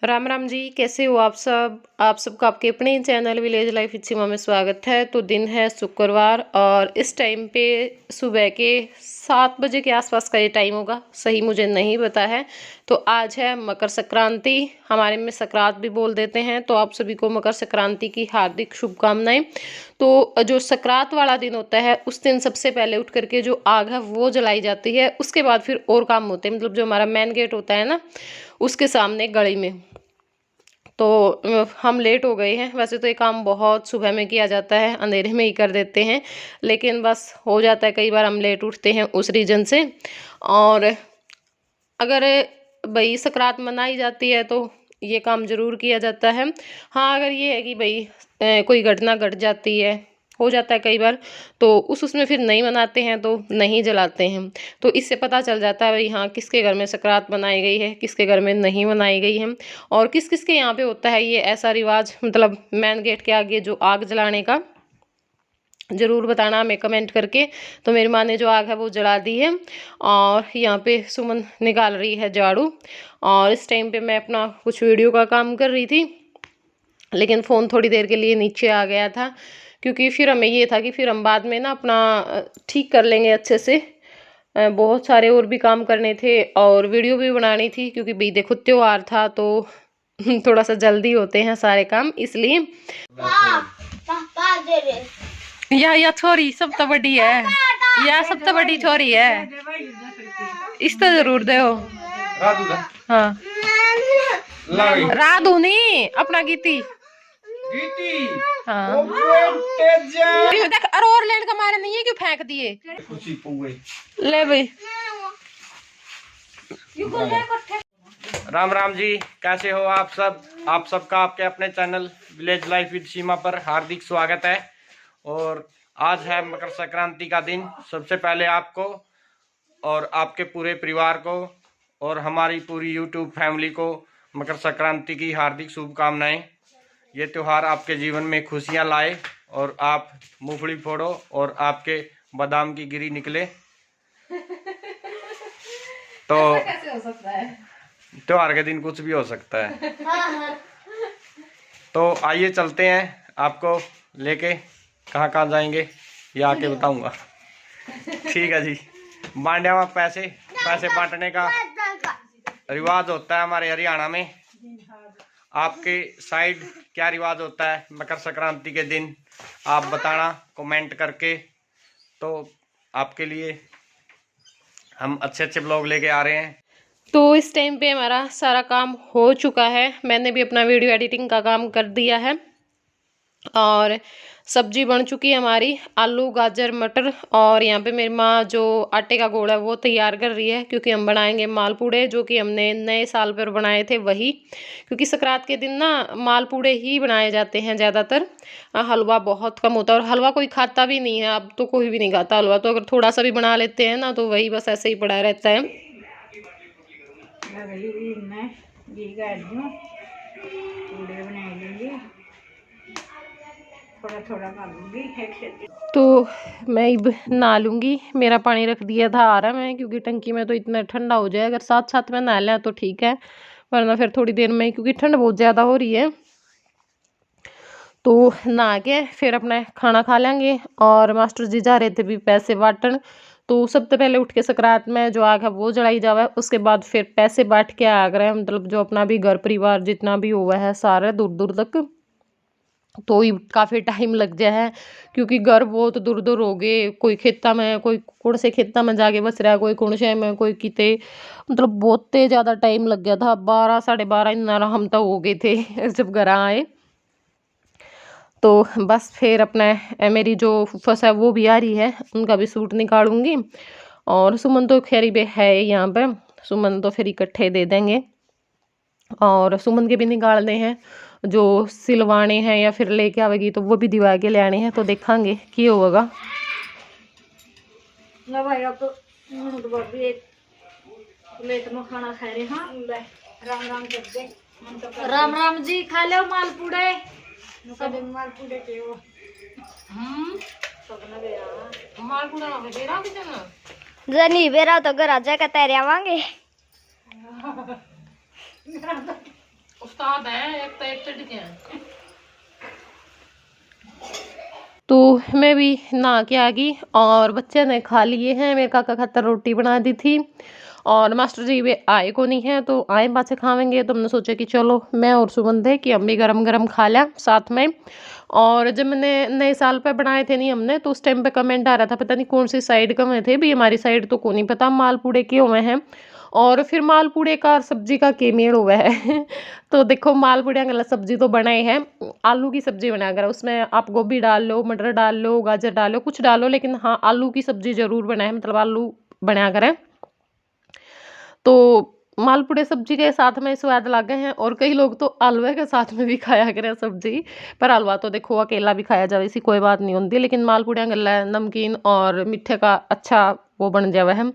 राम राम जी, कैसे हो आप सब। आप सबका आपके अपने चैनल विलेज लाइफ विद सीमा में स्वागत है। तो दिन है शुक्रवार और इस टाइम पे सुबह के 7 बजे के आसपास का ये टाइम होगा, सही मुझे नहीं पता है। तो आज है मकर संक्रांति, हमारे में संक्रांत भी बोल देते हैं। तो आप सभी को मकर संक्रांति की हार्दिक शुभकामनाएं। तो जो संक्रांत वाला दिन होता है उस दिन सबसे पहले उठ करके जो आग है वो जलाई जाती है। उसके बाद फिर और काम होते हैं, मतलब जो हमारा मेन गेट होता है ना, उसके सामने गली में। तो हम लेट हो गए हैं। वैसे तो ये काम बहुत सुबह में किया जाता है, अंधेरे में ही कर देते हैं, लेकिन बस हो जाता है कई बार हम लेट उठते हैं उस रीजन से। और अगर भाई संक्रांत मनाई जाती है तो ये काम ज़रूर किया जाता है। हाँ, अगर ये है कि भाई कोई घटना घट जाती है, हो जाता है कई बार, तो उसमें फिर नहीं मनाते हैं तो नहीं जलाते हैं। तो इससे पता चल जाता है भाई हाँ किसके घर में संक्रांत मनाई गई है, किसके घर में नहीं मनाई गई है, और किस किस के यहाँ पे होता है ये ऐसा रिवाज, मतलब मेन गेट के आगे जो आग जलाने का। ज़रूर बताना हमें कमेंट करके। तो मेरी माँ ने जो आग है वो जला दी है और यहाँ पे सुमन निकाल रही है झाड़ू। और इस टाइम पे मैं अपना कुछ वीडियो का काम कर रही थी, लेकिन फ़ोन थोड़ी देर के लिए नीचे आ गया था, क्योंकि फिर हमें ये था कि फिर हम बाद में ना अपना ठीक कर लेंगे अच्छे से। बहुत सारे और भी काम करने थे और वीडियो भी बनानी थी, क्योंकि भाई देखो त्योहार था तो थोड़ा सा जल्दी होते हैं सारे काम, इसलिए। या छोरी सब तो बड़ी है, या सब तो बड़ी छोरी है, इस तो जरूर दो। हाँ राधू नहीं, अपना गीती। हाँ देख, और लेट का मारे नहीं है, क्यों फेंक दिए ले भाई। राम राम जी, कैसे हो आप सब। आप सबका आपके अपने चैनल विलेज लाइफ विद सीमा पर हार्दिक स्वागत है। और आज है मकर संक्रांति का दिन। सबसे पहले आपको और आपके पूरे परिवार को और हमारी पूरी यूट्यूब फैमिली को मकर संक्रांति की हार्दिक शुभकामनाएं। ये त्यौहार आपके जीवन में खुशियां लाए और आप मूंगफली फोड़ो और आपके बादाम की गिरी निकले। तो कैसे हो सकता है, त्योहार के दिन कुछ भी हो सकता है। तो आइए चलते हैं, आपको लेके कहाँ कहाँ जाएंगे ये आके बताऊंगा। ठीक है जी। बांडिया में पैसे बांटने का रिवाज होता है हमारे हरियाणा में। आपके साइड क्या रिवाज होता है मकर संक्रांति के दिन, आप बताना कमेंट करके। तो आपके लिए हम अच्छे अच्छे ब्लॉग लेके आ रहे हैं। तो इस टाइम पे हमारा सारा काम हो चुका है। मैंने भी अपना वीडियो एडिटिंग का काम कर दिया है और सब्जी बन चुकी है हमारी, आलू गाजर मटर। और यहाँ पे मेरी माँ जो आटे का गोला है वो तैयार कर रही है, क्योंकि हम बनाएंगे मालपूड़े, जो कि हमने नए साल पर बनाए थे वही। क्योंकि संक्रांत के दिन ना मालपूड़े ही बनाए जाते हैं ज़्यादातर, हलवा बहुत कम होता है। और हलवा कोई खाता भी नहीं है, अब तो कोई भी नहीं खाता हलवा। तो अगर थोड़ा सा भी बना लेते हैं ना तो वही बस ऐसे ही पड़ा रहता है। तो मैं अब नहा लूँगी, मेरा पानी रख दिया था आ रहा मैं, क्योंकि टंकी में तो इतना ठंडा हो जाए। अगर साथ साथ में नहा लें तो ठीक है, वरना फिर थोड़ी देर में, क्योंकि ठंड बहुत ज़्यादा हो रही है। तो नहा के फिर अपना खाना खा लेंगे। और मास्टर जी जा रहे थे भी पैसे बांटन। तो सबसे पहले उठ के संक्रांत में जो आग है वो जलाई जावा, उसके बाद फिर पैसे बांट के आ गए, मतलब जो अपना भी घर परिवार जितना भी हुआ है सारा दूर दूर तक। तो काफ़ी टाइम लग जाए है, क्योंकि घर बहुत दूर दूर हो गए। कोई खेता में, कोई कुण से खेता में जाके बस रहा, कोई कुण से में, कोई किते, मतलब बहुत ज़्यादा टाइम लग गया था। 12 साढ़े 12 इतना हम तो हो गए थे जब घर आए। तो बस फिर अपना मेरी जो फुफ्फस है वो भी आ रही है, उनका भी सूट निकालूंगी। और सुमन तो खैरी भी है यहाँ पे, सुमन तो फिर इकट्ठे दे देंगे। और सुमन के भी निकालने हैं, जो सिलवाने हैं या फिर लेके आवेगी तो वो भी दिवा के ले आने हैं। तो देखेंगे क्या होगा। राम राम जी, खा लो मालपूड़े। जनी बेरा तो घर आ जाएगा तेरे आवांगे। साथ है, एक तो एक चढ़ के हैं। तो मैं भी नहा के आ गई और बच्चे ने खा लिए हैं। मेरे काका खातर रोटी बना दी थी और मास्टर जी वे आए को नहीं है, तो आए पाछे खावेंगे। तो हमने सोचा कि चलो मैं और सुमन थे कि हम भी गरम गरम खा लिया साथ में। और जब मैंने नए साल पे बनाए थे नहीं हमने, तो उस टाइम पे कमेंट आ रहा था, पता नहीं कौन सी साइड का में थे भी, हमारी साइड तो को नहीं पता मालपूड़े के हुए हैं। और फिर मालपूड़े का सब्जी का के मेल हुआ है तो देखो मालपूड़े गला सब्जी तो बनाए हैं, आलू की सब्जी बनाकर उसमें आप गोभी डाल लो, मटर डाल लो, गाजर डाल लो, कुछ डालो, लेकिन हाँ आलू की सब्जी जरूर बनाए, मतलब आलू बना करें। तो मालपूड़े सब्जी के साथ में स्वाद लागे हैं। और कई लोग तो हलवे के साथ में भी खाया करें सब्जी, पर हलवा तो देखो अकेला भी खाया जाए, इसी कोई बात नहीं होती, लेकिन मालपूड़े गला नमकीन और मीठे का अच्छा वो बन जावे है,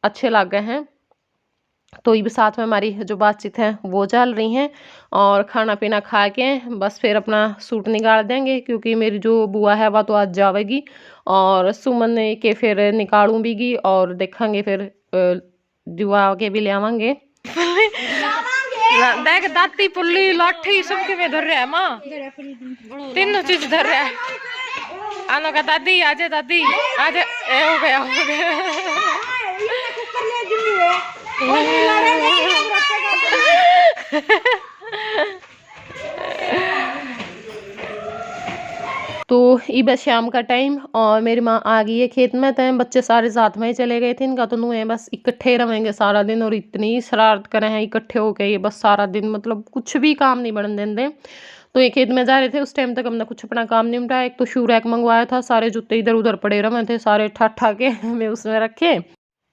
अच्छे लागे हैं। तो ये भी साथ में हमारी जो बातचीत है वो चल रही हैं। और खाना पीना खा के बस फिर अपना सूट निकाल देंगे, क्योंकि मेरी जो बुआ है वह तो आज जावेगी और सुमन के फिर निकालूं भी और देखेंगे फिर जुआ के भी ले आवांगे। देख दाती पुल्ली लाठी सबके में धर रहा है माँ, तीनों चीज धर रहा है। आनो का दादी आजे, दादी आजे, हो गया हो गया। तो ये बस शाम का टाइम और मेरी माँ आ गई है खेत में। तो बच्चे सारे साथ में ही चले गए थे, इनका तो नू है बस इकट्ठे रहेंगे सारा दिन और इतनी शरारत करे हैं इकट्ठे होके, ये बस सारा दिन मतलब कुछ भी काम नहीं बनने देंगे। तो ये खेत में जा रहे थे, उस टाइम तक हमने कुछ अपना काम नहीं उठाया। एक तो शू रैक मंगवाया था, सारे जूते इधर उधर पड़े रहे थे, सारे ठा के हमें उसमें रखे।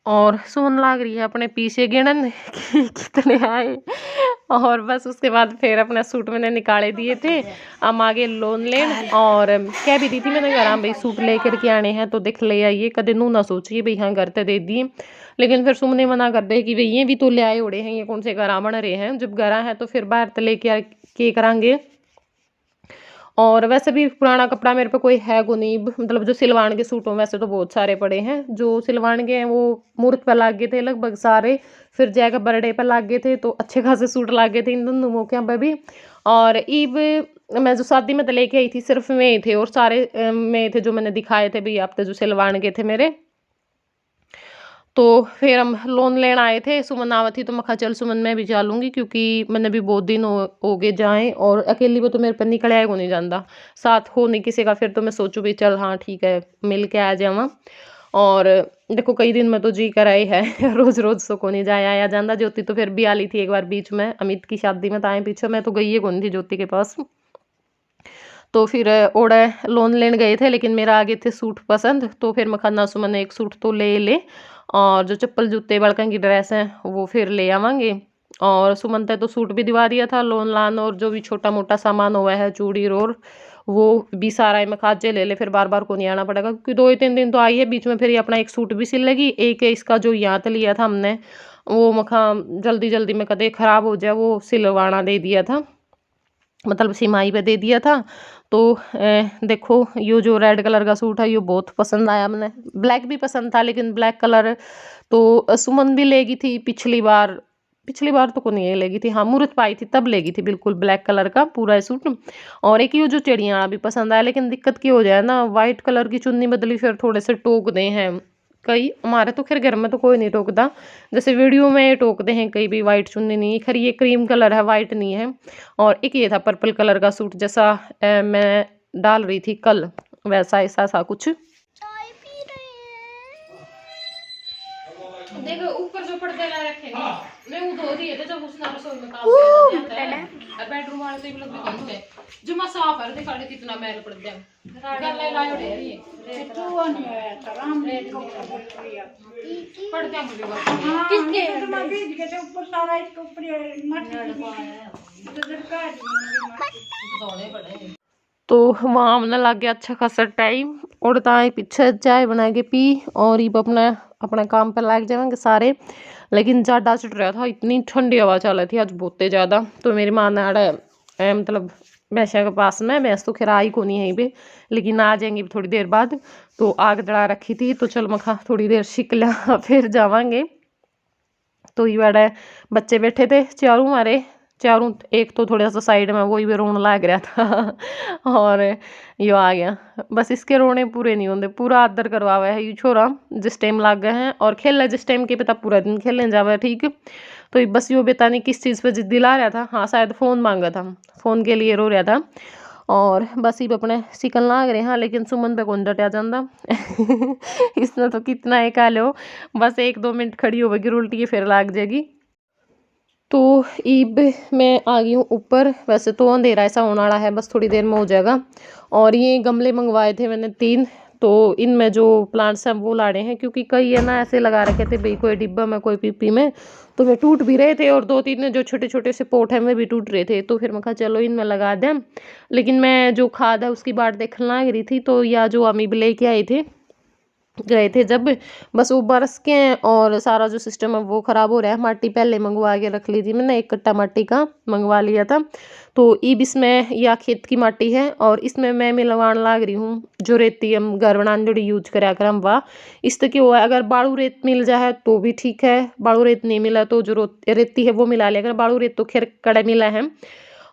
और सुन लाग रही है अपने पीछे गिनन कि कितने आए। और बस उसके बाद फिर अपना सूट मैंने निकाले दिए थे, हम आगे लोन लेन। और कह भी दी थी मैंने घर भाई सूट लेकर के आने हैं तो देख ले आइए, कदे नू ना सोचिए भाई हाँ घर तो दे दिए। लेकिन फिर सुमने मना कर दे कि भाई ये भी तो ले आए उड़े हैं, ये कौन से घर बन रहे हैं, जब घर है तो फिर बाहर तो लेके के करांगे। और वैसे भी पुराना कपड़ा मेरे पे कोई है को नहीं, मतलब जो सिलवान के सूट हों वैसे तो बहुत सारे पड़े हैं, जो सिलवान के हैं वो मुहूर्त पर लाग गए थे लगभग सारे, फिर जैका बर्थडे पर लाग गए थे, तो अच्छे खासे सूट लाग गए थे इन दोनों मौक़ों पर भी। और ईब मैं जो शादी में तो लेके आई थी सिर्फ में ही थे, और सारे में थे जो मैंने दिखाए थे भाई आप तो जो सिलवान के थे मेरे। तो फिर हम लोन लेना आए थे, सुमन आवा थी तो मैं कहा चल सुमन मैं भी चलूँगी, क्योंकि मैंने भी बहुत दिन हो गए जाएँ और अकेली वो तो मेरे पर निकल आएगा नहीं जाता, साथ हो नहीं किसी का। फिर तो मैं सोचूँ भी चल हाँ ठीक है मिल के आ जावा। और देखो कई दिन में तो जी कर आई है रोज़ रोज़ तो को नहीं जाया आया जाता। ज्योति तो फिर भी आ ली थी एक बार बीच में अमित की शादी में, तो आए पीछे मैं तो गई है कौन थी ज्योति के पास। तो फिर ओड़ा लोन लेने गए थे, लेकिन मेरा आगे थे सूट पसंद, तो फिर मैं खाना सुमन एक सूट तो ले और जो चप्पल जूते बड़कन की ड्रेस हैं वो फिर ले आवांगे। और सुमन ने तो सूट भी दिवा दिया था लोन लान, और जो भी छोटा मोटा सामान हुआ है चूड़ी और वो भी सारा मैं खाजे ले फिर बार बार को नहीं आना पड़ेगा, क्योंकि 2 ही 3 दिन तो आई है बीच में, फिर ये अपना एक सूट भी सिल लेगी। एक इसका जो यहाँ तो लिया था हमने वो मखा जल्दी जल्दी में कदे ख़राब हो जाए वो सिलवाना दे दिया था, मतलब सिमाई पे दे दिया था। तो देखो ये जो रेड कलर का सूट है ये बहुत पसंद आया, मैंने ब्लैक भी पसंद था, लेकिन ब्लैक कलर तो सुमन भी लेगी थी पिछली बार तो को नहीं लेगी थी, हाँ मुहूर्त पाई थी तब लेगी थी बिल्कुल ब्लैक कलर का पूरा सूट। और एक ये जो चिड़िया वाला भी पसंद आया, लेकिन दिक्कत की हो जाए ना वाइट कलर की चुन्नी बदली फिर थोड़े से टोक दे हैं कई, हमारे तो खैर घर में तो कोई नहीं टोकता, जैसे वीडियो में टोकते हैं कई भी वाइट चुन्नी नहीं, खैर ये क्रीम कलर है वाइट नहीं है। और एक ये था पर्पल कलर का सूट जैसा मैं डाल रही थी कल, वैसा ऐसा सा कुछ। देखो ऊपर जो पर्दे ला रखे हैं मैं वो धो दिए थे जब उसने रसोई में काम किया जाता है, और बेडरूम वाले तो लग भी है जो मैं साफ कर दिखा रही कितना मैल पड़ गया गल्ले लाए उड़े ये तो नहीं है तराम रेड को पड़ क्या बोलेगा किसके तो बीच के तो ऊपर सारा इसके ऊपर मट्टी उधर का धोने पड़े। तो वहाँ हमने लग गया अच्छा खासा टाइम, और ताए पीछे चाय बना के पी और ये अपना काम पर लग जाएंगे सारे। लेकिन ज़्यादा चढ़ रहा था, इतनी ठंडी हवा चल रही थी आज बहुत ज़्यादा। तो मेरी माँ ने आड़ा मतलब भैंसा के पास में, भैंस तो खैर आई को नहीं यहीं पे, लेकिन आ जाएंगी थोड़ी देर बाद, तो आग जला रखी थी तो चल मखा थोड़ी देर शिक लिया फिर जावांगे। तो ये बड़ा बच्चे बैठे थे चारों हमारे चारों, एक तो थोड़ा सा साइड में वही भी रोने लग रहा था और यो आ गया। बस इसके रोने पूरे नहीं होंगे, पूरा आदर करवा हुआ है ये छोरा जिस टाइम लाग गए हैं, और खेल जिस टाइम के पता पूरा दिन खेलने जावा है। ठीक, तो बस यो बेटा नहीं किस चीज़ पर जिद दिला रहा था, हाँ शायद फ़ोन मांगा था, फ़ोन के लिए रो रहा था। और बस ये अपने सिकन लाग रहे हैं, लेकिन सुमन पे कौन डटा जाता इसने तो कितना एक आ लो, बस 1-2 मिनट खड़ी होगी उल्टी फिर लाग जाएगी। तो ईब मैं आ गई हूँ ऊपर, वैसे तो अंधेरा ऐसा होने वाला है, बस थोड़ी देर में हो जाएगा। और ये गमले मंगवाए थे मैंने 3, तो इनमें जो प्लांट्स हैं वो लाड़े हैं, क्योंकि कई है ना ऐसे लगा रखे थे भाई, कोई डिब्बा में कोई पीपी में, तो वे टूट भी रहे थे, और 2-3 जो छोटे छोटे से पोट हैं वे भी टूट रहे थे। तो फिर मैं कहा चलो इनमें लगा दें। लेकिन मैं जो खाद है उसकी बाट देखने लग रही थी, तो या जो अमीब लेके आए थे गए थे जब, बस वो बरस के हैं और सारा जो सिस्टम है वो ख़राब हो रहा है। माटी पहले मंगवा के रख ली थी मैंने, 1 कट्टा माटी का मंगवा लिया था। तो ईब इसमें या खेत की माटी है, और इसमें मैं मिलवान लाग रही हूँ जो रेती हम घर बनाने जोड़ी यूज करा कर हम, वाह इस तक हुआ है। अगर बालू रेत मिल जाए तो भी ठीक है, बालू रेत नहीं मिला तो जो रेती है वो मिला लिया। अगर बालू रेत तो खैर कड़ा मिला है,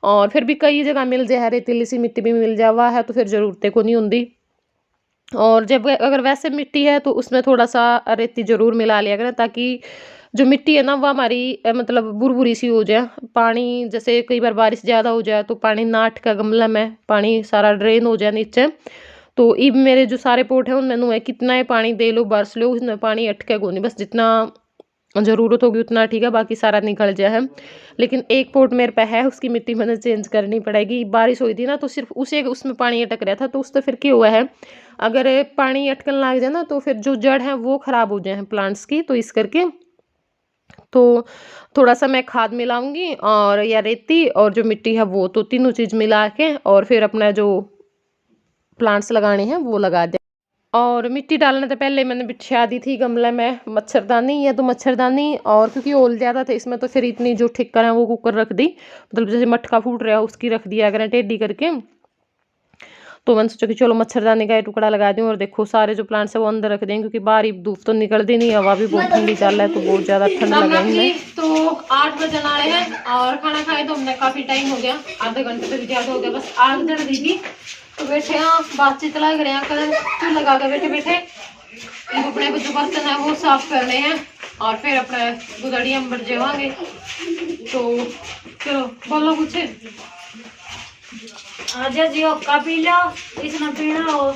और फिर भी कई जगह मिल जाए रेतीली सी मिट्टी भी मिल जावा है, तो फिर ज़रूरत को नहीं होती। और जब अगर वैसे मिट्टी है तो उसमें थोड़ा सा रेती ज़रूर मिला लिया करें, ताकि जो मिट्टी है ना वो हमारी मतलब बुरबुरी सी हो जाए। पानी जैसे कई बार बारिश ज़्यादा हो जाए तो पानी ना अटका गमला में, पानी सारा ड्रेन हो जाए नीचे। तो इब मेरे जो सारे पोट हैं उनमें है कितना है पानी दे लो बरस लो, उसमें पानी अटके को नहीं, बस जितना ज़रूरत होगी उतना ठीक है, बाकी सारा निकल जाए है। लेकिन एक पोट मेरे पे है, उसकी मिट्टी मैंने चेंज करनी पड़ेगी। बारिश हुई थी ना तो सिर्फ उसे उसमें पानी अटक रहा था, तो उससे फिर क्या हुआ है, अगर पानी अटकन लग जाए ना तो फिर जो जड़ है वो ख़राब हो जाए प्लांट्स की। तो इस करके तो थोड़ा सा मैं खाद मिलाऊंगी, और या रेती और जो मिट्टी है वो, तो तीनों चीज़ मिला के और फिर अपना जो प्लांट्स लगाने हैं वो लगा दे। और मिट्टी डालने से पहले मैंने बिछा दी थी गमले में मच्छरदानी, या तो मच्छरदानी, और क्योंकि ओल ज़्यादा थे इसमें तो फिर इतनी जो ठिक्कर है वो कुकर रख दी, मतलब जैसे मटका फूट रहा है उसकी रख दिया करें टेढ़ी करके। तो मैंने सोचा कि चलो मच्छरदानी का टुकड़ा लगा दूँ, और देखो सारे जो प्लांट्स है वो अंदर रख दें, क्योंकि बाहर धूप तो निकलती नहीं, हवा भी बहुत ठंडी चल रहा है, तो बहुत ज़्यादा ठंड लग रही है। तो 8 बजे आ रहे हैं और खाना खाए तो हमने काफ़ी टाइम हो गया, आधे घंटे से भी ज़्यादा हो गया। बस आग जड़ दी थी तो बैठे हाँ बातचीत लग रहे हैं, कल चूल्हा लगा के बैठे बैठे अपने जो बर्तन है वो साफ करने हैं, और फिर अपने गुदड़िया में बढ़ जाएंगे। तो चलो बोलो कुछ। आजा जी का पी लो, इसने पीना हो।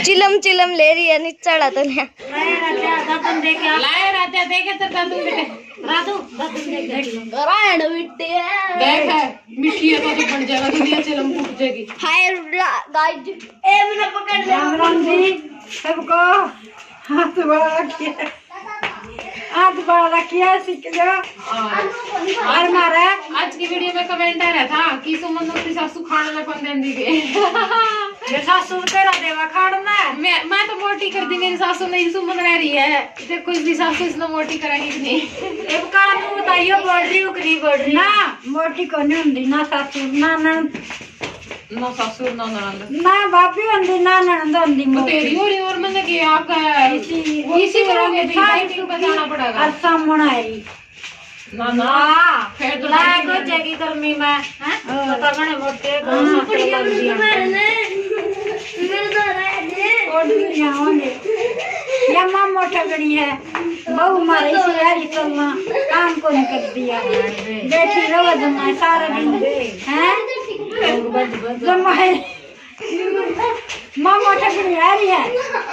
चिलम चिलम ले रही है नीचा तो नहीं दातन दे के लाए राजा देखे तो दादू बेटे रातू दातन दे के रायण मिट्टी है देख है मिट्टी है तो बन जाएगा, दुनिया चिलम टूट जाएगी। हाय गाइड ए मैंने पकड़ लिया। राम राम जी सबको, हाथ बड़ा रखिए, हाथ बड़ा रखिए, सीख लो और मारे। आज की वीडियो में कमेंट आ रहा था कि सुमन अपनी सासू खाने में कौन दी गई ये सासू तेरा देवा खाड़ना मैं तो मोटी कर दी, मेरी सासू नहीं सुमन रह रही है, देखो इसकी सासू इसने मोटी कराई कि नहीं। एक काम तू बताइयो, बॉडी उकरी बढ़ रही ना, मोटी को नहीं हुंदी ना सासू ना ना सासू ना ननद ना भाभी हुंदी ना ननद हुंदी तो मोटी। तेरी हो रही, और मैंने कि आपका इसी करोगे तो डाइटिंग बताना पड़ेगा। और सामने आई ना ना फिर तो लाग हो जाएगी गर्मी में, हैं पता गने मोटे को सासू लग दिया और दुनिया होने या मां मोटा गड़ी है बहु मारी से यारी कमा काम को नहीं कर दिया, बैठी रहो जमा सारा दिन हैं जमाए। मां मोटा गड़ी आ रही है,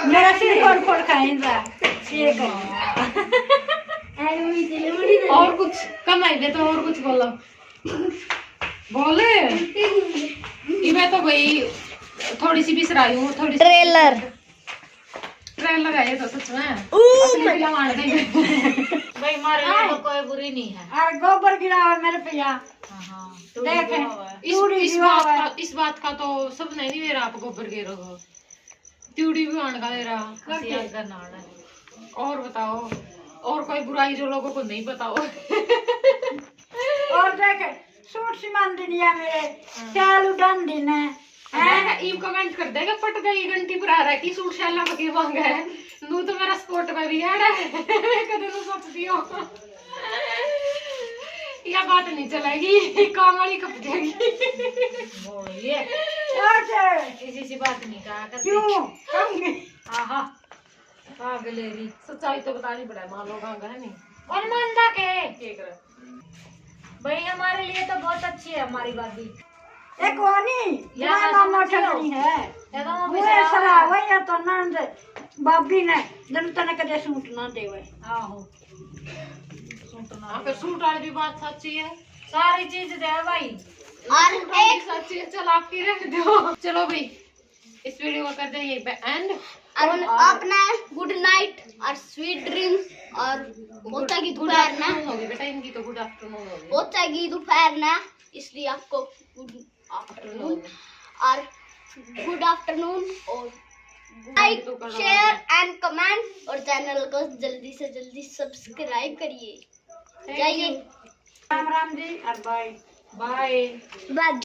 मेरा सिर फोड़ खाएगा ये और कुछ कमाई दे तो और कुछ बोलो बोले। मैं तो भाई थोड़ी सी बिसराई हूँ, थोड़ी सी ट्रेलर ट्रेलर है तो सच में अपने भी लगा देंगे भाई मारे तो कोई बुरी नहीं है। और गोबर गिरा मेरे पिया देख इस बात का तो सब नहीं दे रहा, आप गोबर गिरो ट्यूडी भी आने का दे रहा। और बताओ और कोई बुराई जो लोगों को नहीं बताओ। और देख सूट सीमान दिनिया मेरे चाल उड़ान दिन है ईब कमेंट कर देगा पट गई घंटी पर आ रहा है कि सूट शाला बके मांगा है नू तो मेरा स्पोर्ट में भी है कदे तो सोच दियो यह बात नहीं चलेगी, काम वाली कब जाएगी। किसी से बात नहीं कहा करती। क्यों आहा पागलेरी, सच्चाई तो बतानी पड़ा, मान लो गांगा है नहीं कौन मानता के ठीक है भाई, हमारे लिए तो बहुत अच्छी है हमारी बादी। एक वानी यहाँ मोटा गणी है, वो सला वही तो नंद बाबी ने जन तने कदे सूट ना देवे। आहो हाँ, फिर सूट वाली भी बात सच्ची है, सारी चीज दे भाई। और एक सच्ची है। चलो आपकी रख दो। चलो भाई इस वीडियो को कर दे यहीं पे एंड। अपना गुड नाइट और स्वीट ड्रीम्स। और होता की दोपहर ना होगी बेटा, इनकी तो गुड आफ्टरनून होगी। होता की दोपहर ना, इसलिए आपको गुड आफ्टरनून और गुड आफ्टरनून और लाइक शेयर एंड कमेंट और चैनल को जल्दी से जल्दी सब्सक्राइब करिए। जाइए, राम राम जी और बाय बाय। बाय।